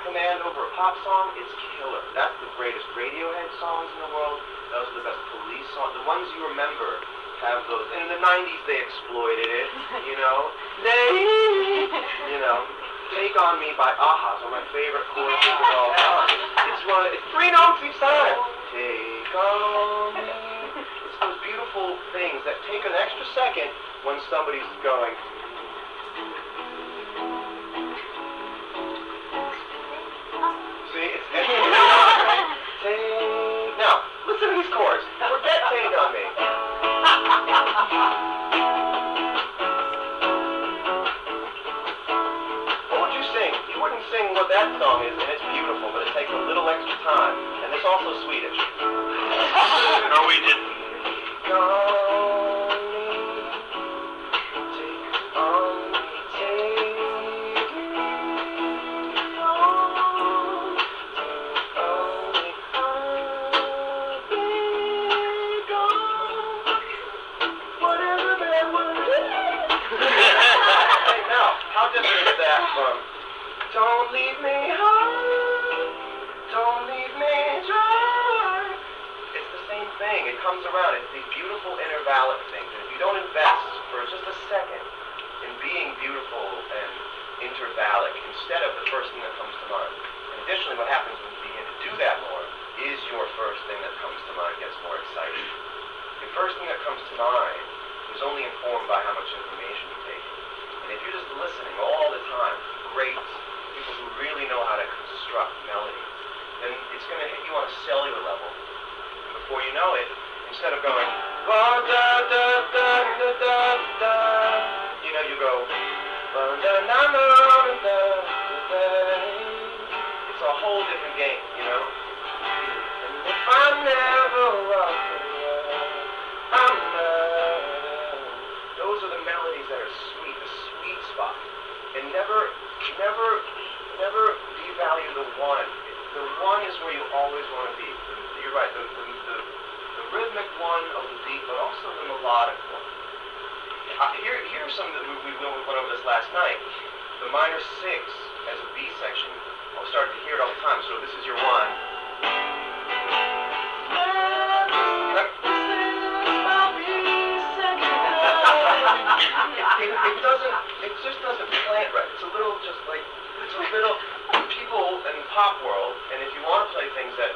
command over a pop song, it's killer. That's the greatest Radiohead songs in the world. Those are the best Police songs. The ones you remember have those. And in the 90s, they exploited it, you know. Take on Me by Aha is one of my favorite choruses of all time. It's 3 notes each time. Take on me. It's those beautiful things that take an extra second when somebody's going. See, it's take. Now, listen to these chords. Forget Take on Me. Sing what that song is, and it's beautiful, but it takes a little extra time, and it's also Swedish. Norwegian. Now, how different is that from Don't leave me high, don't leave me dry. It's the same thing. It comes around. It's these beautiful intervallic things. And if you don't invest for just a second in being beautiful and intervallic instead of the first thing that comes to mind. And additionally, what happens when you begin to do that more is your first thing that comes to mind gets more exciting. Your first thing that comes to mind is only informed by how much information you take. And if you're just listening all the time, great people who really know how to construct melodies, then it's going to hit you on a cellular level. And before you know it, instead of going, da da da da da da da, you go, da da da da da da. It's a whole different game, And if I never walk away, I'm not. Those are the melodies that are sweet, the sweet spot. And never devalue the one. The one is where you always want to be. You're right, the rhythmic one of the beat, but also the melodic one. Here's some that we went over this last night. The minor 6 as a B section. I'll start to hear it all the time. So this is your 1. It just doesn't plant right. It's a little people in the pop world, and if you want to play things that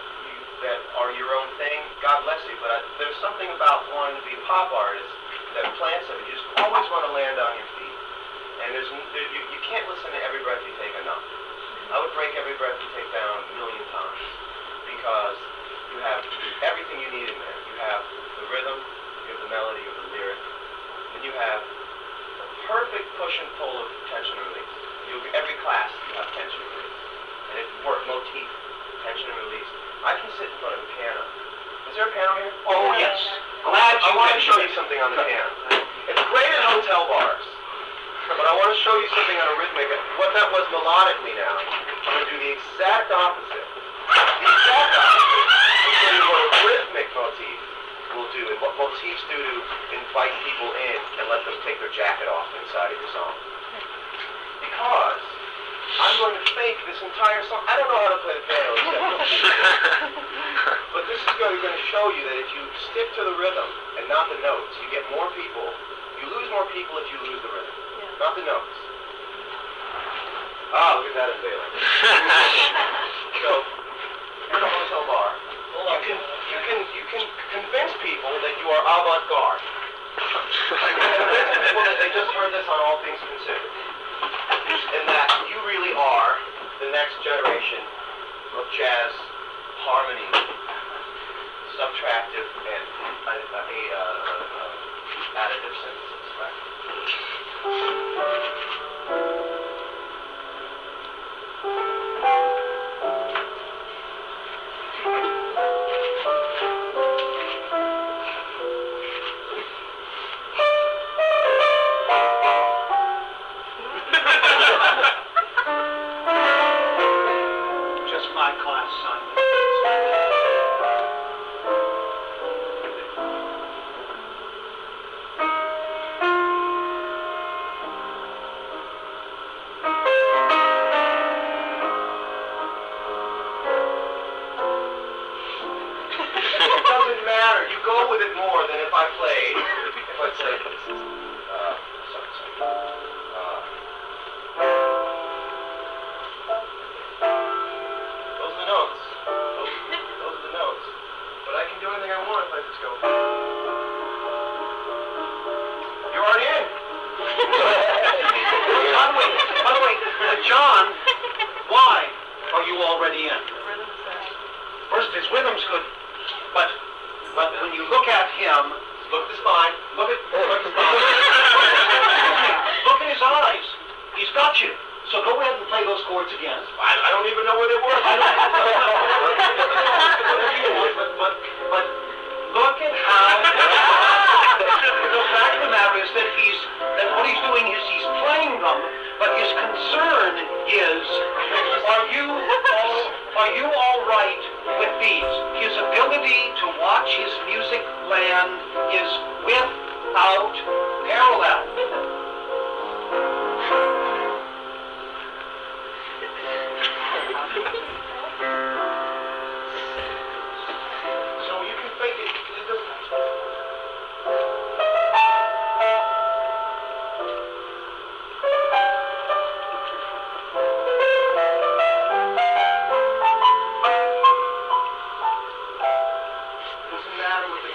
are your own thing, God bless you, but there's something about wanting to be a pop artist that plants it. You just always want to land on your feet. And you can't listen to Every Breath You Take enough. I would break Every Breath You Take down a million times, because you have everything you need in there. You have the rhythm, you have the melody, you have the lyric, and you have the perfect push and pull of tension and release. Every class you have tension and release. And it works, motif, tension and release. I can sit in front of a piano. Is there a piano here? Oh, yes. Glad you I want to show you something on the piano. It's great at hotel bars, but I want to show you something on a rhythmic. What that was melodically now, I'm going to do the exact opposite. The exact opposite. I'm showing you what a rhythmic motif will do, and what motifs do to invite people in and let them take their jacket off inside of your song. Because I'm going to fake this entire song. I don't know how to play the piano except but this is going to show you that if you stick to the rhythm and not the notes, you get more people. You lose more people if you lose the rhythm, not the notes. Ah, look at that unveiling. So, you're in a hotel bar. You can convince people that you are avant-garde. You can convince people that they just heard this on All Things Considered. And that you really are the next generation of jazz harmony, subtractive and additive synthesis practice. John, why are you already in? First, his rhythm's good, but when you look at him, Look at the spine. look at look in his eyes. He's got you. So go ahead and play those chords again. I don't even know where they were. But look at how. The fact of the matter is that what he's doing is he's playing them, but his concern is, are you all right with these? His ability to watch his music land is without parallel. So you can fake it. It doesn't. Doesn't matter with the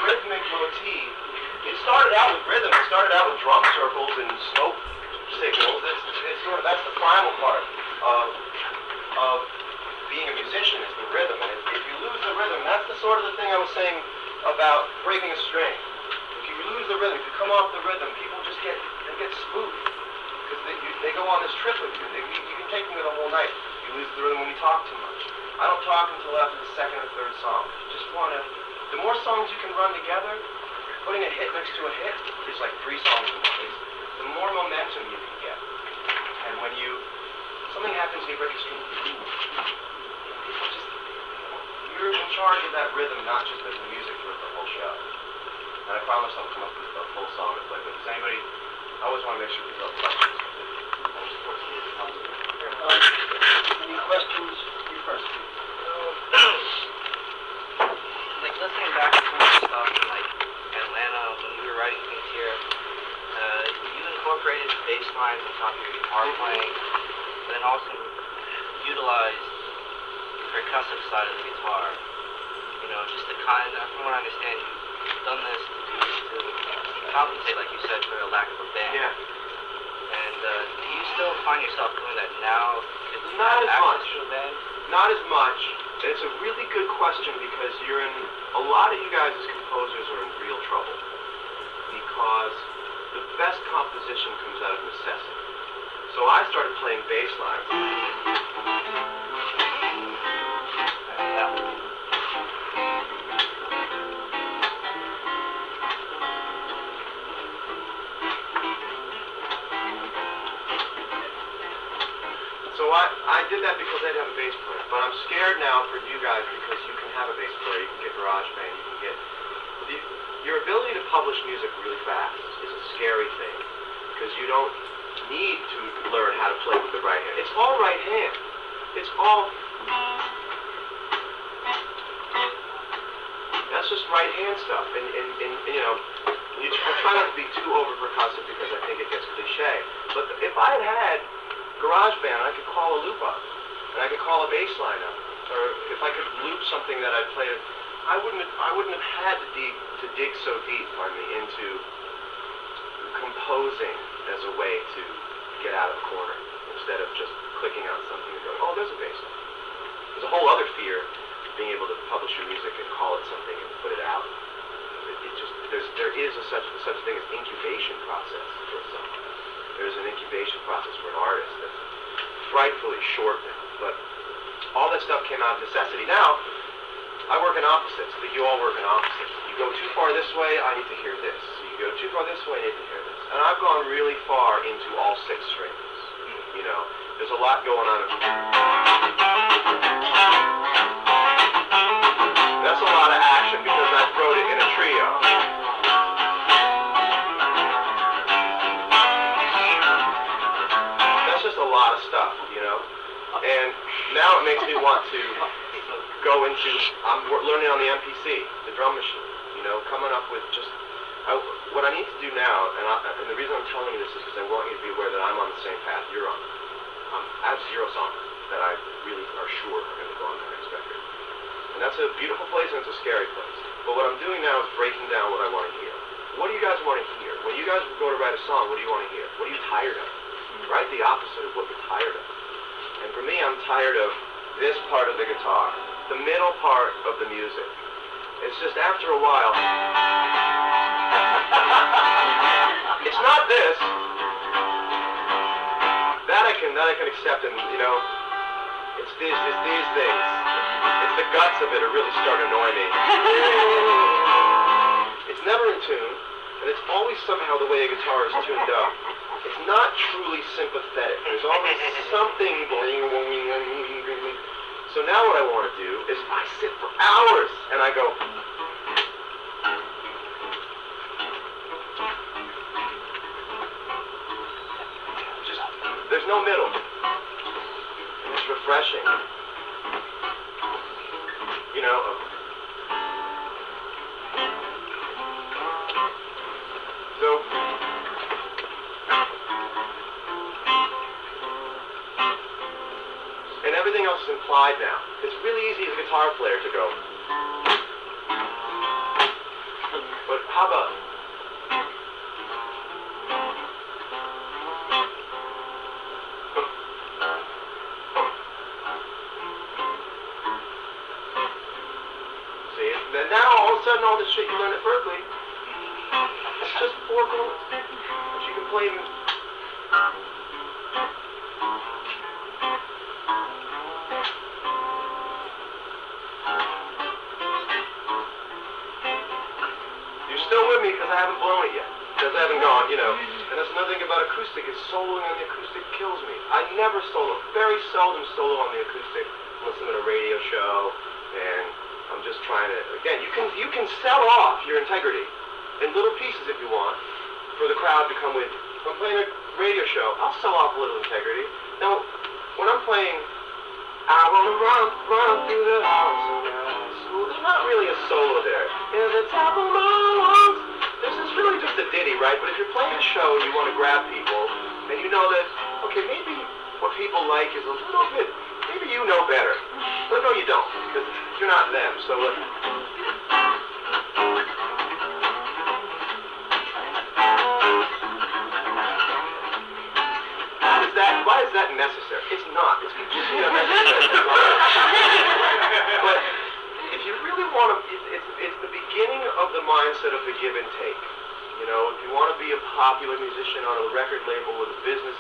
rhythmic motif. It started out with rhythm. It started out with drum circles and smoke signals. It's sort of, that's the primal part of being a musician, is the rhythm. And if you lose the rhythm, that's the sort of the thing I was saying about breaking a string. If you lose the rhythm, if you come off the rhythm, people just get spooked because they go on this trip with you. You can take them the whole night. You lose the rhythm when you talk too much. I don't talk until after the second or third song. You just want to. The more songs you can run together, putting a hit next to a hit, there's like 3 songs in one. The more momentum you can get. And when something happens, you break a string. You're in charge of that rhythm, not just as the music for the whole show. And I promise I'll come up with a full song to play. But does anybody? I always want to make sure people have questions. Any questions? You first, please. Like listening back to some of the stuff in like Atlanta when you were writing things here, you incorporated bass lines on top of your guitar playing, but then also utilized the percussive side of the guitar. You know, just the kind. From what I understand, you've done this to compensate, like you said, for a lack of a band. Yeah. And do you still find yourself doing that now? Not as much. To a band? Not as much. It's a really good question because a lot of you guys as composers are in real trouble because the best composition comes out of necessity. So I started playing bass lines. So I did that because I didn't have a bass player. But I'm scared now for you guys because you can have a bass player, you can get GarageBand, you can get... Your ability to publish music really fast is a scary thing because you don't need to learn how to play with the right hand. It's all right hand. It's all... That's just right hand stuff. And you know, I try not to be too over percussive because I think it gets cliche. But if I had GarageBand, I could call a loop up, and I could call a bass line up, or if I could loop something that I played, I wouldn't have had to dig so deep, into composing as a way to get out of the corner instead of just clicking on something and going, oh, there's a bass line. There's a whole other fear being able to publish your music and call it something and put it out. There is such thing as incubation process for something. There's an incubation process for an artist that's frightfully short now, but all that stuff came out of necessity. Now, I work in opposites, but you all work in opposites. You go too far this way, I need to hear this. You go too far this way, I need to hear this. And I've gone really far into all 6 strings. You know, there's a lot going on. That's a lot of action because I wrote it in a trio. A lot of stuff, you know, and now it makes me want to go into, I'm learning on the MPC, the drum machine, you know, coming up with just, what I need to do now, and the reason I'm telling you this is because I want you to be aware that I'm on the same path you're on. I have 0 songs that I really are sure are going to go on the next record. And that's a beautiful place and it's a scary place. But what I'm doing now is breaking down what I want to hear. What do you guys want to hear? When you guys go to write a song, what do you want to hear? What are you tired of? right? The opposite of what you're tired of. And for me, I'm tired of this part of the guitar, the middle part of the music. It's just after a while, it's not this. That I can accept, and you know, it's these things. It's the guts of it that really start to annoy me. It's never in tune, and it's always somehow the way a guitar is tuned up. It's not truly sympathetic. There's always something. So now what I want to do is I sit for hours and I go. There's no middle. And it's refreshing. You know. So. And everything else is implied now. It's really easy as a guitar player to go. But how about? And now all of a sudden all this shit you learn at Berklee, it's just 4 chords that you can play. You're still with me because I haven't blown it yet, because I haven't gone, you know. And that's another thing about acoustic, is soloing on the acoustic kills me. I never solo, very seldom solo on the acoustic unless I'm at a radio show, and I'm just trying to, again, you can sell off your integrity in little pieces if you want for the crowd to come with. If I'm playing a radio show, I'll sell off a little integrity. Now, when I'm playing, I want to run through the halls of high school, there's not really a solo there. In the top of my lungs, this is really just a ditty, right? But if you're playing a show and you want to grab people, and you know that, okay, maybe what people like is a little bit, maybe you know better. But no, you don't, because you're not them. So why is that necessary? It's not. It's completely unnecessary. But if you really want to, it's the beginning of the mindset of the give and take. You know, if you want to be a popular musician on a record label with a business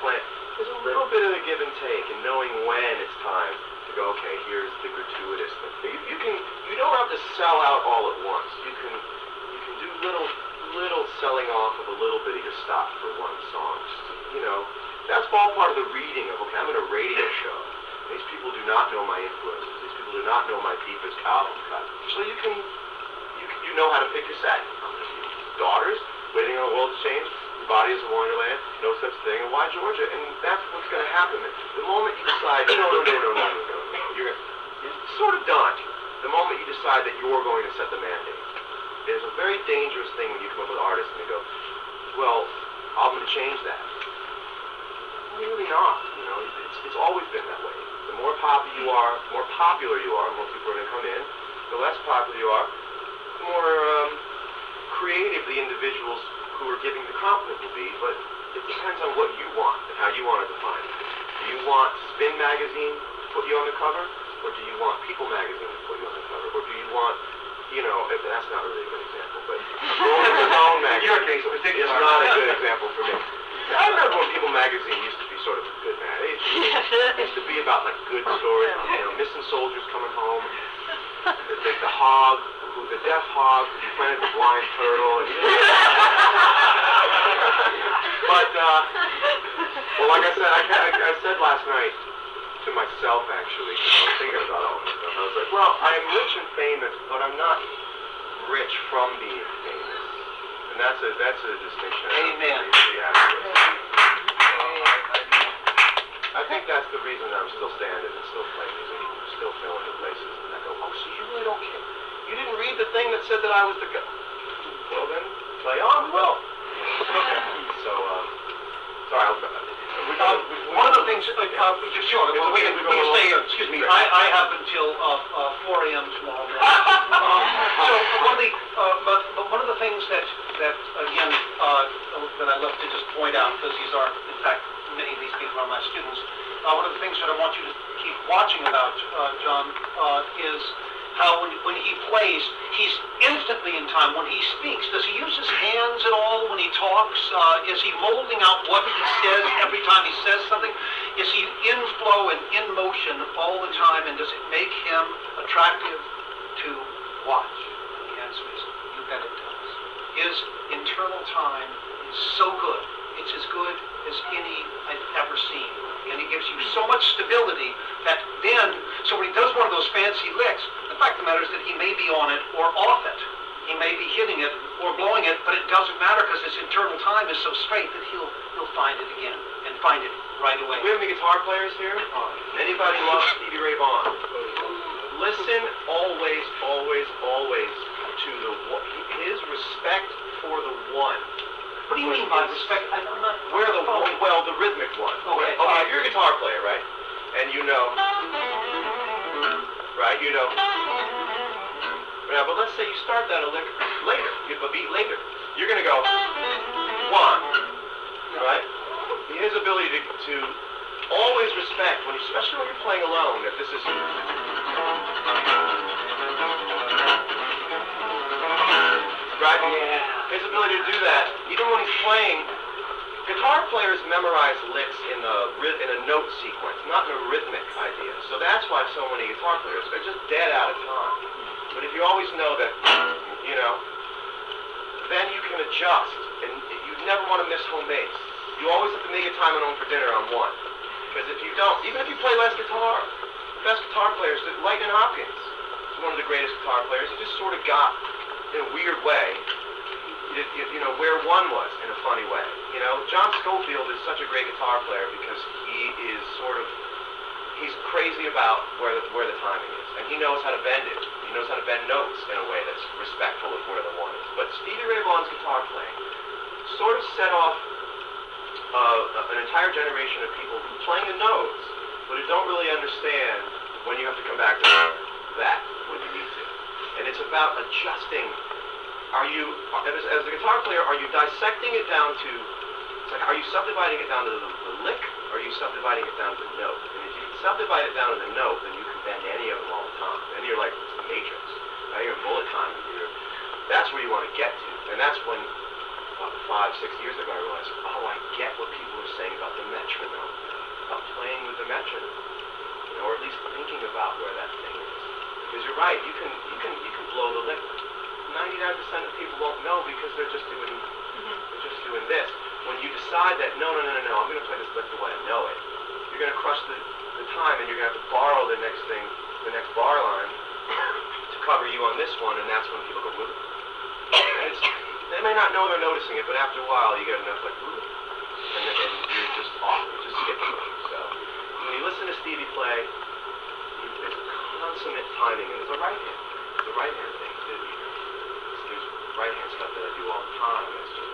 plan, there's a little bit of the give and take, and knowing when it's time to go, okay, here's the gratuitous thing. You don't have to sell out all at once. You can do little selling off of a little bit of your stock for one song. You know, that's all part of the reading of, okay, I'm in a radio show. These people do not know my influences. These people do not know my deepest album cut. So you know how to pick your set. Daughters, Waiting on the World to Change, Your Body is a Wonderland, No Such Thing, and Why Georgia? And that's what's going to happen. The moment you decide, no, you're sort of done. The moment you decide that you're going to set the mandate. It's a very dangerous thing when you come up with artists and you go, well, I'm going to change that. Really not. You know, it's always been that way. The more popular you are, more people are going to come in. The less popular you are, the more creative the individuals who are giving the compliment will be. But it depends on what you want and how you want to define it. Do you want Spin Magazine to put you on the cover, or do you want People Magazine to put you on the cover, or do you want, you know, that's not really a good example, but Rolling Stone Magazine. In your case, particularly, it's not a good example for me. I remember when People Magazine used to be sort of a good magazine. It used to be about like good stories, you know, missing soldiers coming home, the hog, the deaf hog who befriended the blind turtle. And, but, well, like I said, I said last night to myself, actually, because I was thinking about all this stuff. I was like, well, I am rich and famous, but I'm not rich from being famous. And that's a distinction. Amen. I think that's the reason I'm still standing and still playing music, still filling the places. And I go, oh, so you really don't care? You didn't read the thing that said that I was the guy? Well, then, play on. We will. Okay. So, sorry, one of the things, sure, well, we can stay here. Excuse me, I have until 4 a.m. tomorrow morning. So one of the things that again, that I love to just point out, because these are, in fact, many of these people are my students. One of the things that I want you to keep watching about, John, is how when he plays, he's instantly in time. When he speaks, does he use his hands at all when he talks? Is he molding out what he says every time he says something? Is he in flow and in motion all the time, and does it make him attractive to watch? And the answer is, you bet it does. His internal time is so good. It's as good as any I've ever seen. And he gives you so much stability that then, so when he does one of those fancy licks, the fact of the matter is that he may be on it or off it. He may be hitting it or blowing it, but it doesn't matter because his internal time is so straight that he'll find it again and find it right away. We have any guitar players here? Anybody love Stevie Ray Vaughan? Listen always, always, always to his respect for the one. What do you mean by respect? I'm not... Where the the rhythmic one. Okay. If you're a guitar player, right, and you know, right, you know. Yeah, but let's say you start that a lick later, you have a beat later. You're gonna go one, right? His ability to always respect, especially when you're playing alone, if this is. Right? Yeah. His ability to do that, even when he's playing, guitar players memorize licks in a note sequence, not in a rhythmic idea. So that's why so many guitar players are just dead out of time. But if you always know that, you know, then you can adjust, and you never want to miss home base. You always have to make a time at home for dinner on one. Because if you don't, even if you play less guitar, the best guitar players, Lightning Hopkins is one of the greatest guitar players. He just sort of got, in a weird way, you know, where one was in a funny way. You know, John Scofield is such a great guitar player because he is he's crazy about where the timing is, and he knows how to bend it. He knows how to bend notes in a way that's respectful of where the one is. But Stevie Ray Vaughan's guitar playing sort of set off an entire generation of people who playing the notes, but who don't really understand when you have to come back to that when you need to. And it's about adjusting. Are you, as a guitar player, are you dissecting it down to, it's like, are you subdividing it down to the lick, or are you subdividing it down to the note? And if you can subdivide it down to the note, then you can bend any of them all the time. Then you're like the Matrix. Now you're in bullet time. That's where you want to get to. And that's when, 5-6 years ago, I realized, oh, I get what people are saying about the metronome, about playing with the metronome, you know, or at least thinking about where that thing is. Because you're right, you can blow the lick. 99% of people won't know because they're just doing this. When you decide that no, I'm going to play this lick the way I know it, you're going to crush the time, and you're going to have to borrow the next bar line to cover you on this one, and that's when people go, woo. And they may not know they're noticing it, but after a while you get enough like, woo, and you're just off, you're just skipping. So when you listen to Stevie play, there's consummate timing, and there's a right hand thing too. There's right hand stuff that I do all the time. It's just